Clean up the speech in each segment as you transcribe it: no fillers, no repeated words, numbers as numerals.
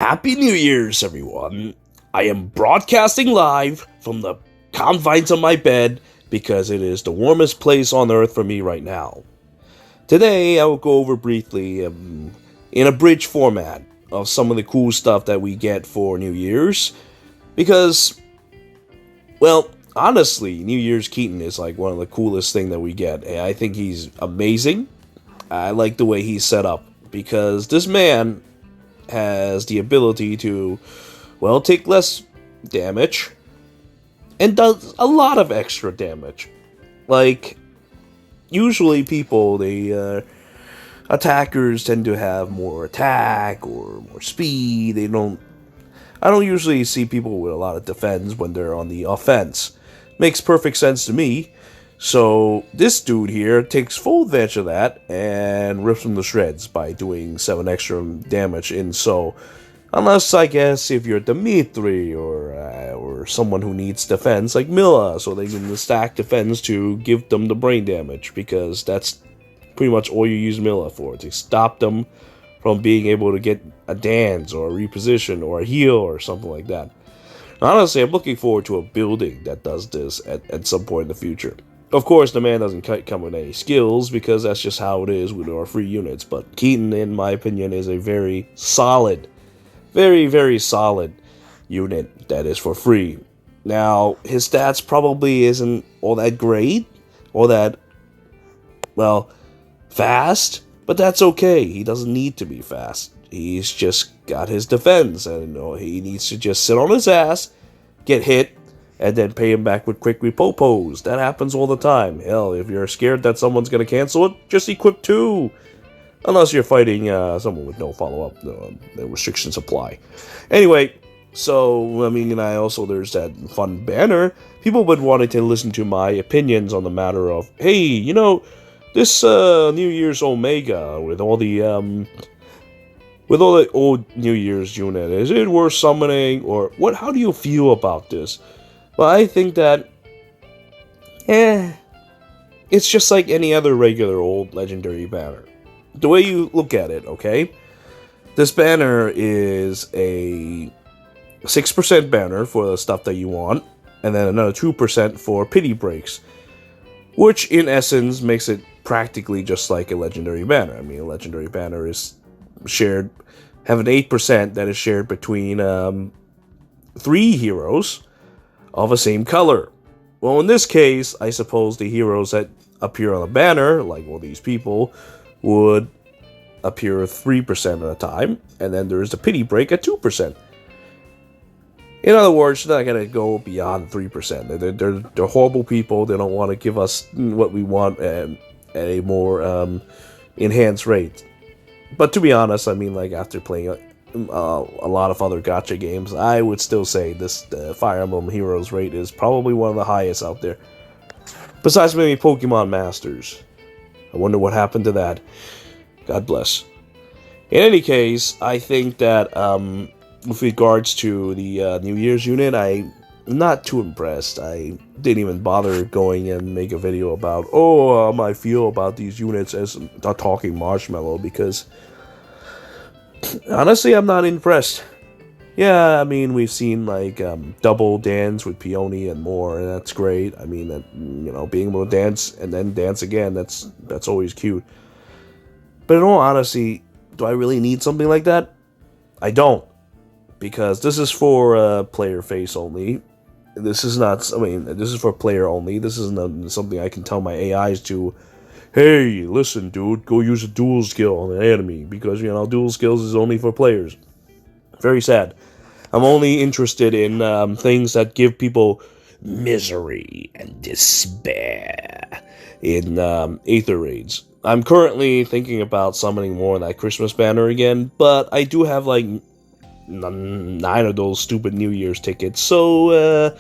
Happy New Year's, everyone. I am broadcasting live from the confines of my bed because it is the warmest place on earth for me right now. Today, I will go over briefly, in a bridge format, of some of the cool stuff that we get for New Year's. Because, well, honestly, New Year's Keaton is like one of the coolest things that we get. And I think he's amazing. I like the way he's set up. Because this man has the ability to, well, take less damage and does a lot of extra damage. Like, usually attackers tend to have more attack or more speed. I don't usually see people with a lot of defense when they're on the offense. Makes perfect sense to me. So this dude here takes full advantage of that and rips them to shreds by doing 7 extra damage. And so, unless I guess if you're Dimitri or someone who needs defense like Milla, so they can stack defense to give them the brain damage, because that's pretty much all you use Milla for, to stop them from being able to get a dance or a reposition or a heal or something like that. Honestly, I'm looking forward to a building that does this at some point in the future. Of course, the man doesn't come with any skills, because that's just how it is with our free units. But Keaton, in my opinion, is a very solid, very solid unit that is for free. Now, his stats probably isn't all that great, or that, well, fast, but that's okay. He doesn't need to be fast. He's just got his defense, and he needs to just sit on his ass, get hit, and then pay him back with quick repopos. That happens all the time. Hell, if you're scared that someone's going to cancel it, just equip 2. Unless you're fighting someone with no follow-up, the restrictions apply. Anyway, so, there's that fun banner. People would wanted to listen to my opinions on the matter of, hey, this New Year's Omega with all the old New Year's unit, is it worth summoning, or what? How do you feel about this? Well, I think that, it's just like any other regular old legendary banner. The way you look at it, okay? This banner is a 6% banner for the stuff that you want, and then another 2% for pity breaks, which in essence makes it practically just like a legendary banner. I mean, a legendary banner is shared, have an 8% that is shared between 3 heroes of the same color. Well, in this case, I suppose the heroes that appear on the banner, like all these people, would appear 3% at a time, and then there's the pity break at 2%. In other words, they're not going to go beyond 3%. They're horrible people. They don't want to give us what we want at a more enhanced rate. But to be honest, after playing a lot of other gacha games, I would still say this Fire Emblem Heroes rate is probably one of the highest out there. Besides maybe Pokemon Masters. I wonder what happened to that. God bless. In any case, I think that with regards to the New Year's unit, I'm not too impressed. I didn't even bother going and make a video about, how I feel about these units as a talking marshmallow, because honestly, I'm not impressed. Yeah, we've seen double dance with Peony and more, and that's great. Being able to dance and then dance again, that's always cute. But in all honesty, do I really need something like that? I don't. Because this is for player face only. This is not, this is for player only. This isn't something I can tell my AIs to, hey, listen, dude, go use a dual skill on an enemy, because, dual skills is only for players. Very sad. I'm only interested in things that give people misery and despair in Aether Raids. I'm currently thinking about summoning more of that Christmas banner again, but I do have, 9 of those stupid New Year's tickets, so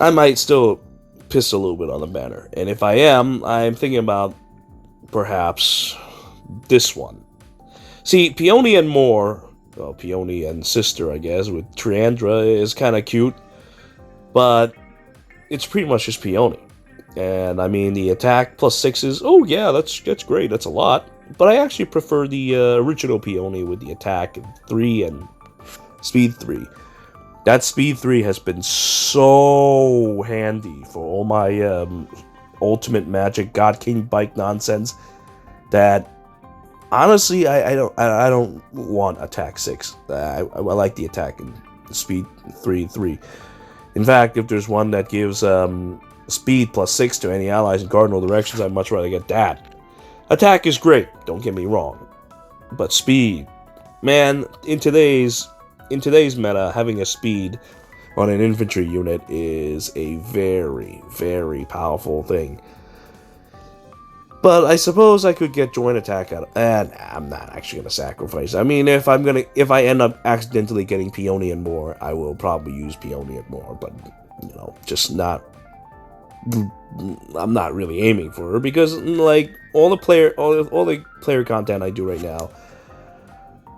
I might still piss a little bit on the banner. And if I am, I'm thinking about perhaps this one. See, Peony and more, well, Peony and sister, I guess, with Triandra is kind of cute, but it's pretty much just Peony. And the attack plus 6 is, oh yeah, that's great, that's a lot. but I actually prefer the original Peony with the attack 3 and speed 3. That speed 3 has been so handy for all my ultimate magic God King bike nonsense that honestly I don't want attack 6. I like the attack and speed 3. In fact, if there's one that gives speed plus 6 to any allies in cardinal directions, I'd much rather get that. Attack is great, don't get me wrong, but speed, man, in today's meta, having a speed on an infantry unit is a very, very powerful thing. But I suppose I could get joint attack out of, and I'm not actually gonna sacrifice. I mean, if I end up accidentally getting Peonian more, I will probably use Peonian more, but just not. I'm not really aiming for her because like all the player content I do right now,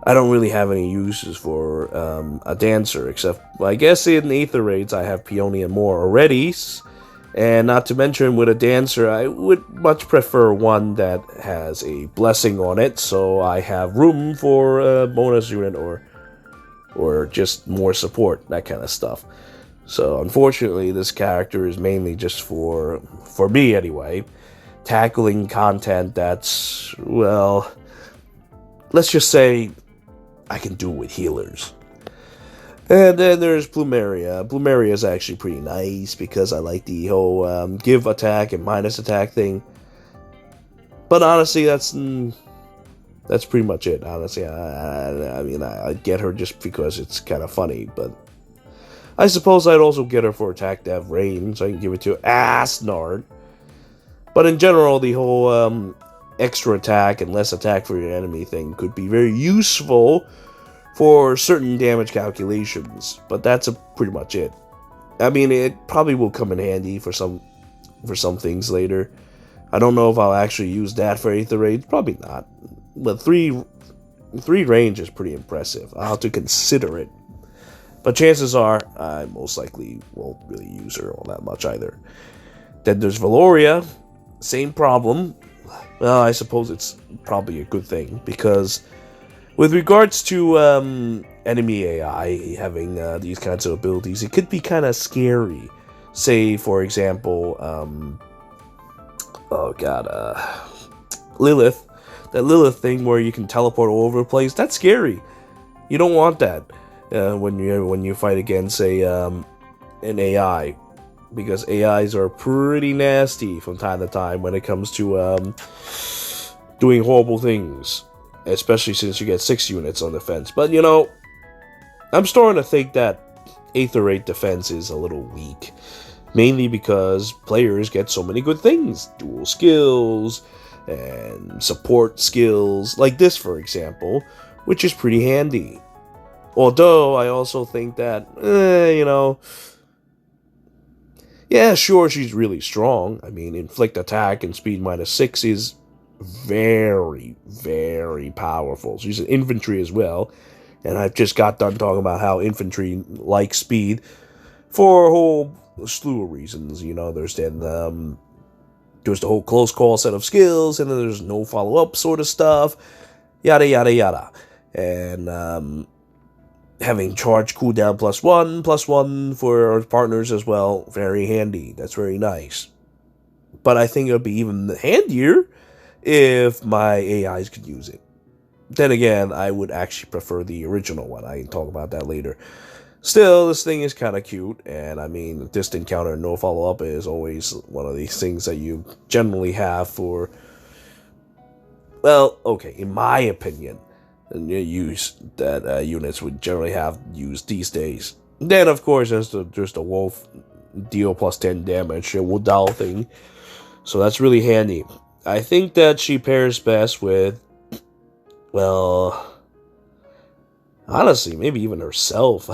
I don't really have any uses for a dancer, except, I guess in Aether Raids I have Peony and more already, and not to mention with a dancer, I would much prefer one that has a blessing on it, so I have room for a bonus unit or just more support, that kind of stuff. So unfortunately, this character is mainly just for me anyway, tackling content that's, well, let's just say I can do with healers. And then there's Plumeria. Plumeria is actually pretty nice because I like the whole give attack and minus attack thing. But honestly, that's pretty much it. Honestly, I mean, I get her just because it's kind of funny, but I suppose I'd also get her for attack to have range, so I can give it to Asnard. But in general, the whole extra attack and less attack for your enemy thing could be very useful for certain damage calculations, but that's pretty much it. I mean, it probably will come in handy for some things later. I don't know if I'll actually use that for Aether Raids, probably not. But 3 range is pretty impressive. I'll have to consider it. But chances are, I most likely won't really use her all that much either. Then there's Velouria. Same problem. Well, I suppose it's probably a good thing, because with regards to enemy AI having these kinds of abilities, it could be kind of scary. Say, for example, Lilith. That Lilith thing where you can teleport all over the place, that's scary. You don't want that when you fight against an AI, because AIs are pretty nasty from time to time when it comes to doing horrible things, especially since you get 6 units on defense. But I'm starting to think that Aether Raid defense is a little weak, mainly because players get so many good things, dual skills and support skills, like this for example, which is pretty handy. Although I also think that, yeah, sure, she's really strong. I mean, inflict attack and speed -6 is very, very powerful. She's an infantry as well, and I've just got done talking about how infantry like speed for a whole slew of reasons. There's the whole close call set of skills, and then there's no follow-up sort of stuff, yada yada yada. And having charge cooldown +1 for our partners as well, very handy. That's very nice. But I think it would be even handier if my AIs could use it. Then again, I would actually prefer the original one. I can talk about that later. Still, this thing is kind of cute, and I mean, distant counter and no follow-up is always one of these things that you generally have for, well, okay, in my opinion, use that units would generally have used these days. Then, of course, there's the wolf deal +10 damage, Woodal thing, so that's really handy. I think that she pairs best with, well, honestly, maybe even herself.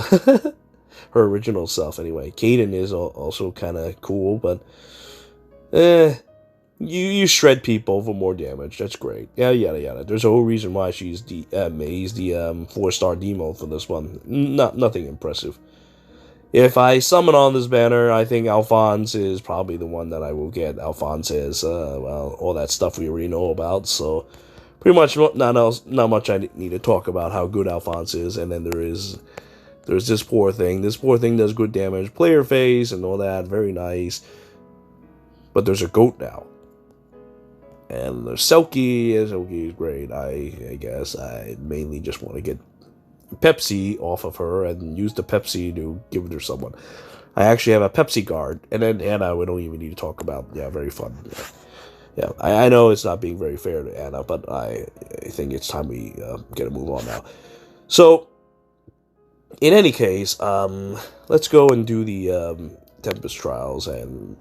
Her original self, anyway. Keaton is also kind of cool, but you shred people for more damage. That's great. Yada yada yada. There's a whole reason why he's the 4-star demo for this one. Nothing impressive. If I summon on this banner, I think Alphonse is probably the one that I will get. Alphonse is, well, all that stuff we already know about, so pretty much not much I need to talk about how good Alphonse is, and then there's this poor thing. This poor thing does good damage, player phase, and all that, very nice. But there's a goat now. And there's Selkie, and Selkie is great. I guess I mainly just want to get Pepsi off of her and use the Pepsi to give it to someone. I actually have a Pepsi guard, and then Anna we don't even need to talk about. Yeah, very fun. Yeah, I know it's not being very fair to Anna, but I think it's time we get a move on now. So, in any case, let's go and do the Tempest Trials, and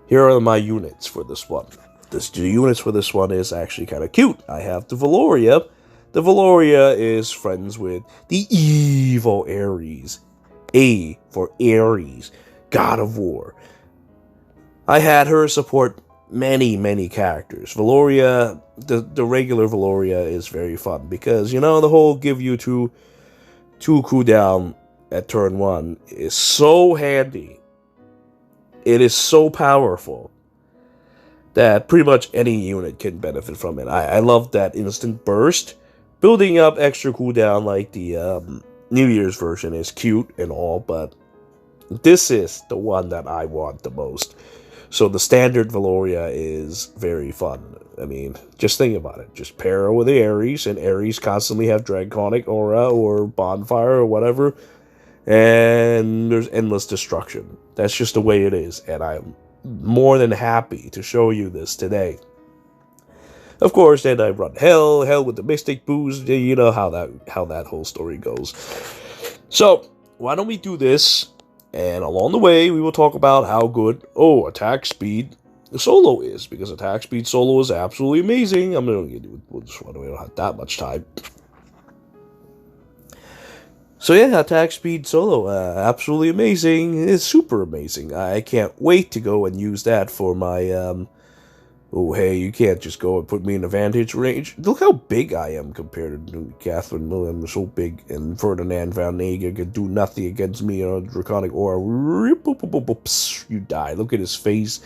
here are my units for this one. The units for this one is actually kind of cute. I have the Velouria. The Velouria is friends with the evil Ares. A for Ares, God of War. I had her support many characters. Velouria, the regular Velouria is very fun because, the whole give you two cooldown at turn 1 is so handy. It is so powerful that pretty much any unit can benefit from it. I love that instant burst. Building up extra cooldown like the New Year's version is cute and all, but this is the one that I want the most. So the standard Velouria is very fun. I mean, just think about it. Just pair her with the Ares, and Ares constantly have Draconic Aura or Bonfire or whatever, and there's endless destruction. That's just the way it is, and I'm more than happy to show you this today. Of course, then I run Hell with the Mystic boost. You know how that whole story goes. So, why don't we do this? And along the way, we will talk about how good, attack speed solo is. Because attack speed solo is absolutely amazing. I'm going to do this one. We don't have that much time. So yeah, attack speed solo, absolutely amazing. It's super amazing. I can't wait to go and use that for my, hey, you can't just go and put me in advantage range. Look how big I am compared to Catherine. I'm so big, and Ferdinand Van Nager could do nothing against me. Draconic Aura, you die. Look at his face.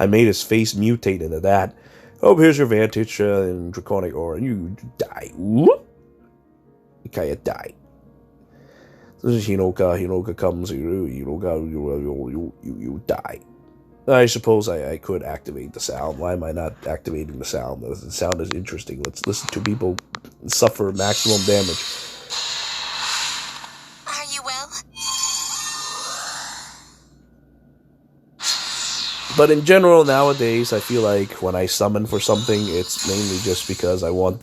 I made his face mutate into that. Here's your advantage in Draconic Aura. You die. Whoop. You can't die. This is Hinoka comes, you die. I suppose I could activate the sound. Why am I not activating the sound? The sound is interesting. Let's listen to people suffer maximum damage. Are you well? But in general, nowadays, I feel like when I summon for something, it's mainly just because I want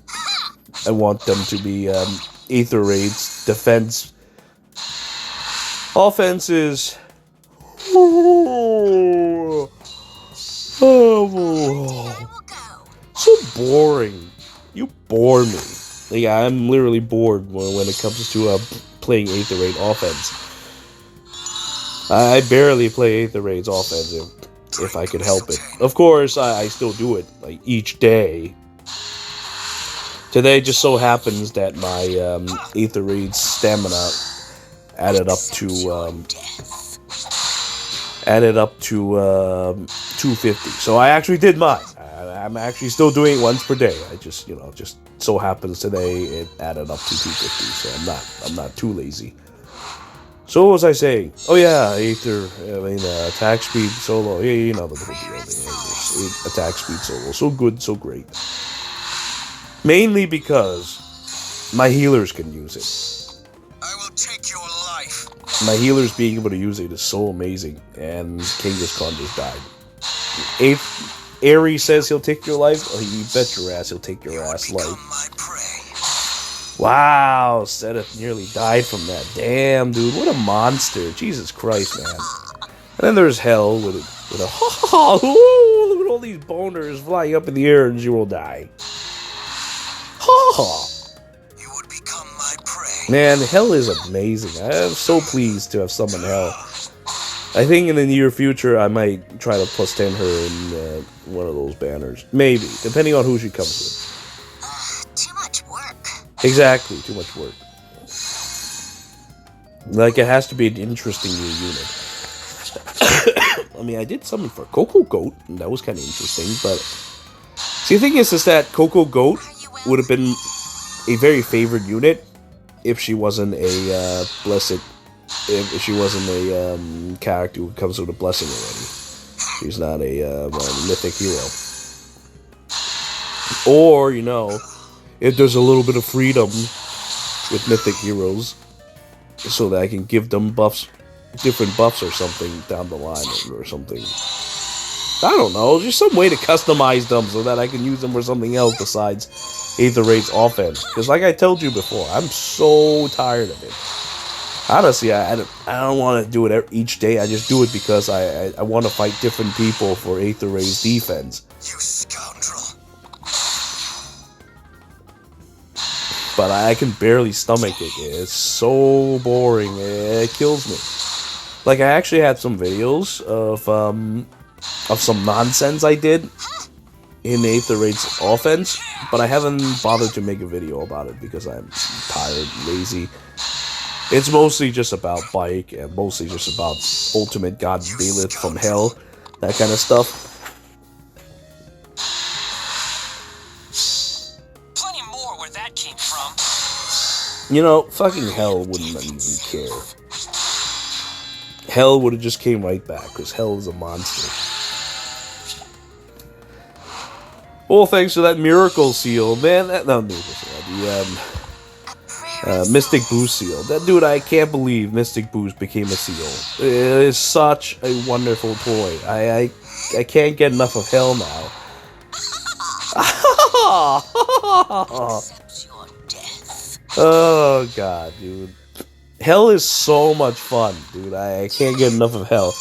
them to be Aether Raids, defense. Offense is... so boring. You bore me. Like, I'm literally bored when it comes to playing Aether Raid offense. I barely play Aether Raid's offense if I could help it. Of course, I still do it like each day. Today just so happens that my Aether Raid's stamina added up to 250. So I actually did mine. I'm actually still doing it once per day. I just so happens today it added up to 250. So I'm not too lazy. So what was I saying? Oh yeah, attack speed solo. Yeah, you know the whole deal. Attack speed solo. So good, so great. Mainly because my healers can use it. I will take your life. My healers being able to use it is so amazing, and Genghis Khan just died. If Ares says he'll take your life, you bet your ass he'll take your ass life. Wow, Seth nearly died from that. Damn, dude, what a monster. Jesus Christ, man. And then there's Hell with a look at all these boners flying up in the air and you will die. You would become my prey. Man, Hell is amazing. I'm so pleased to have summoned Hell. I think in the near future, I might try to plus 10 her in one of those banners. Maybe, depending on who she comes with. Too much work. Exactly, too much work. Like, it has to be an interesting new unit. I mean, I did summon for Coco Goat, and that was kind of interesting, but See, the thing is that Coco Goat Are you well? would have been a very favored unit if she wasn't a blessed. If she wasn't a character who comes with a blessing already. She's not a mythic hero. Or, you know, if there's a little bit of freedom with mythic heroes, so that I can give them buffs, different buffs or something down the line or something. I don't know, just some way to customize them so that I can use them for something else besides Aether Raid's offense. Because like I told you before, I'm so tired of it. Honestly, I don't want to do it each day. I just do it because I want to fight different people for Aether Raid's defense. You scoundrel. But I can barely stomach it. It's so boring. It kills me. Like, I actually had some videos of some nonsense I did in Aether Raid's offense, but I haven't bothered to make a video about it because I'm tired, lazy. It's mostly just about Bike and mostly just about Ultimate God Bailiff from Hell, that kind of stuff. Plenty more where that came from. You know, fucking Hell wouldn't even care. Hell would have just came right back, because Hell is a monster. Well, thanks for that Miracle Seal, man. Miracle Seal, the Mystic Boost Seal. That dude, I can't believe Mystic Boost became a seal. It is such a wonderful toy. I can't get enough of Hell now. Accept your death. Oh god, dude. Hell is so much fun, dude. I can't get enough of Hell.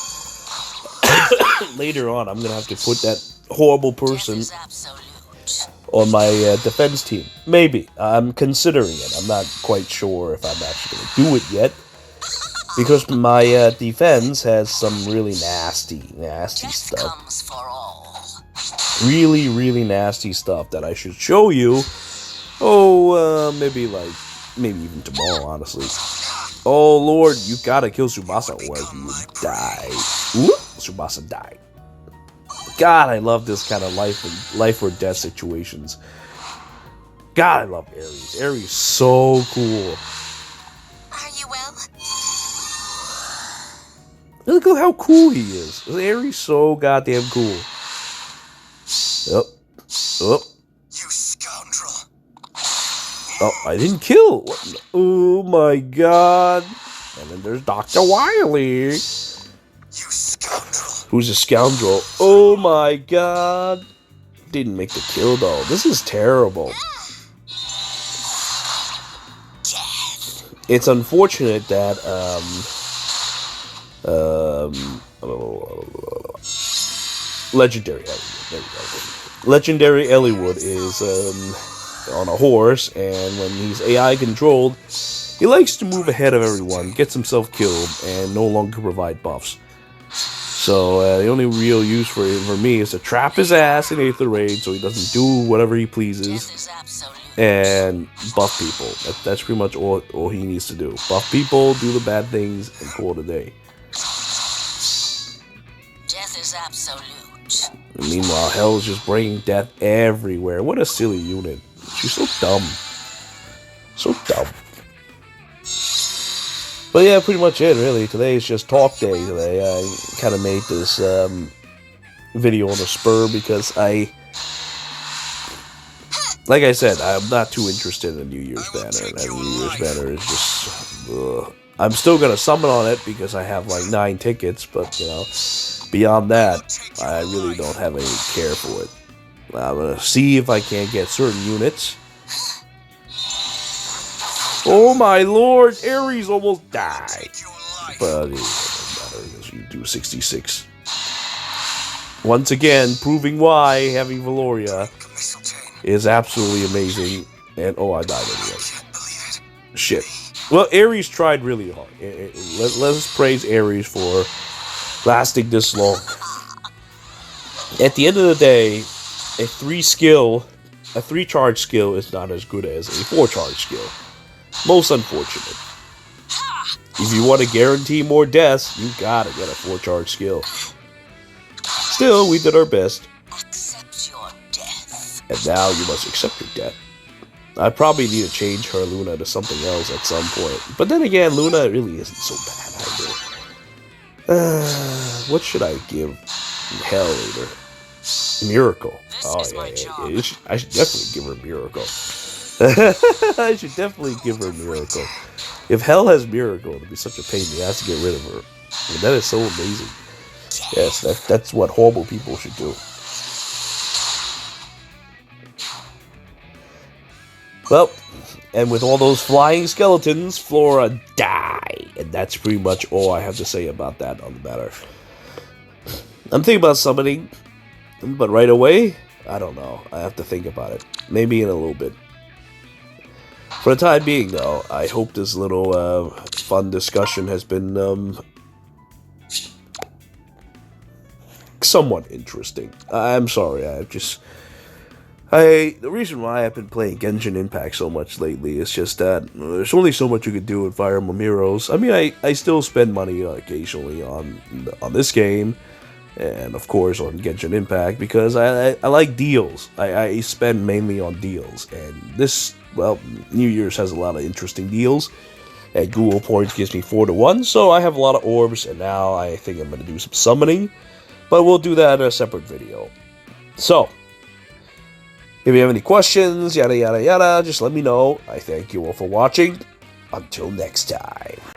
Later on, I'm gonna have to put that horrible person Death is absolute. on my defense team. Maybe. I'm considering it. I'm not quite sure if I'm actually going to do it yet. Because my defense has some really nasty Death stuff. comes for all. Really, really nasty stuff that I should show you. Oh, maybe even tomorrow, honestly. Oh, Lord, you gotta kill Tsubasa or you die. Ooh, Tsubasa died. God, I love this kind of life or death situations. God, I love Ares. Ares is so cool. Are you well? Look at how cool he is. Ares is so goddamn cool. Yep. Oh. You scoundrel. Oh, I didn't kill. What? Oh my god. And then there's Dr. Wily. You scoundrel. Who's a scoundrel? Oh my god. Didn't make the kill though. This is terrible. It's unfortunate that Legendary Elliowood. There we go. Legendary Elliowood is on a horse, and when he's AI controlled, he likes to move ahead of everyone, gets himself killed, and no longer provide buffs. So the only real use for me is to trap his ass in Aether Raid so he doesn't do whatever he pleases Death is absolute. and buff people. That's pretty much all he needs to do. Buff people, do the bad things, and call it a day. Death is absolute. And meanwhile, Hell is just bringing death everywhere. What a silly unit. She's so dumb. So dumb. But yeah, pretty much it, really. Today is just talk day today. I kind of made this video on a spur because like I said, I'm not too interested in New Year's Banner. And New Year's Banner is just... ugh. I'm still going to summon on it because I have like 9 tickets, but, you know, beyond that, I really don't have any care for it. I'm going to see if I can't get certain units. Oh my lord, Ares almost died. But it doesn't matter because you do 66. Once again, proving why having Velouria is absolutely amazing. And oh, I died anyway. Shit. Well, Ares tried really hard. Let's praise Ares for lasting this long. At the end of the day, a 3-charge skill is not as good as a 4-charge skill. Most unfortunate. If you want to guarantee more deaths, you gotta get a 4-charge skill. Still, we did our best. Accept your death. And now you must accept your death. I probably need to change her Luna to something else at some point. But then again, Luna really isn't so bad either. What should I give Hell later? Miracle. Oh, yeah. I should definitely give her Miracle. I should definitely give her Miracle. If Hell has Miracle, it'd be such a pain in the ass to get rid of her. I mean, that is so amazing. Yes, that's what horrible people should do. Well, and with all those flying skeletons, Flora die. And that's pretty much all I have to say about that on the matter. I'm thinking about summoning, but right away, I don't know. I have to think about it. Maybe in a little bit. For the time being, though, I hope this little fun discussion has been somewhat interesting. I'm sorry, the reason why I've been playing Genshin Impact so much lately is just that there's only so much you could do with Fire Emblem Heroes. I mean, I still spend money occasionally on this game, and of course on Genshin Impact, because I like deals. I spend mainly on deals, and this, well, New Year's has a lot of interesting deals, and Google Points gives me 4-1, so I have a lot of orbs, and now I think I'm going to do some summoning, but we'll do that in a separate video. So, if you have any questions, yada yada yada, just let me know. I thank you all for watching. Until next time.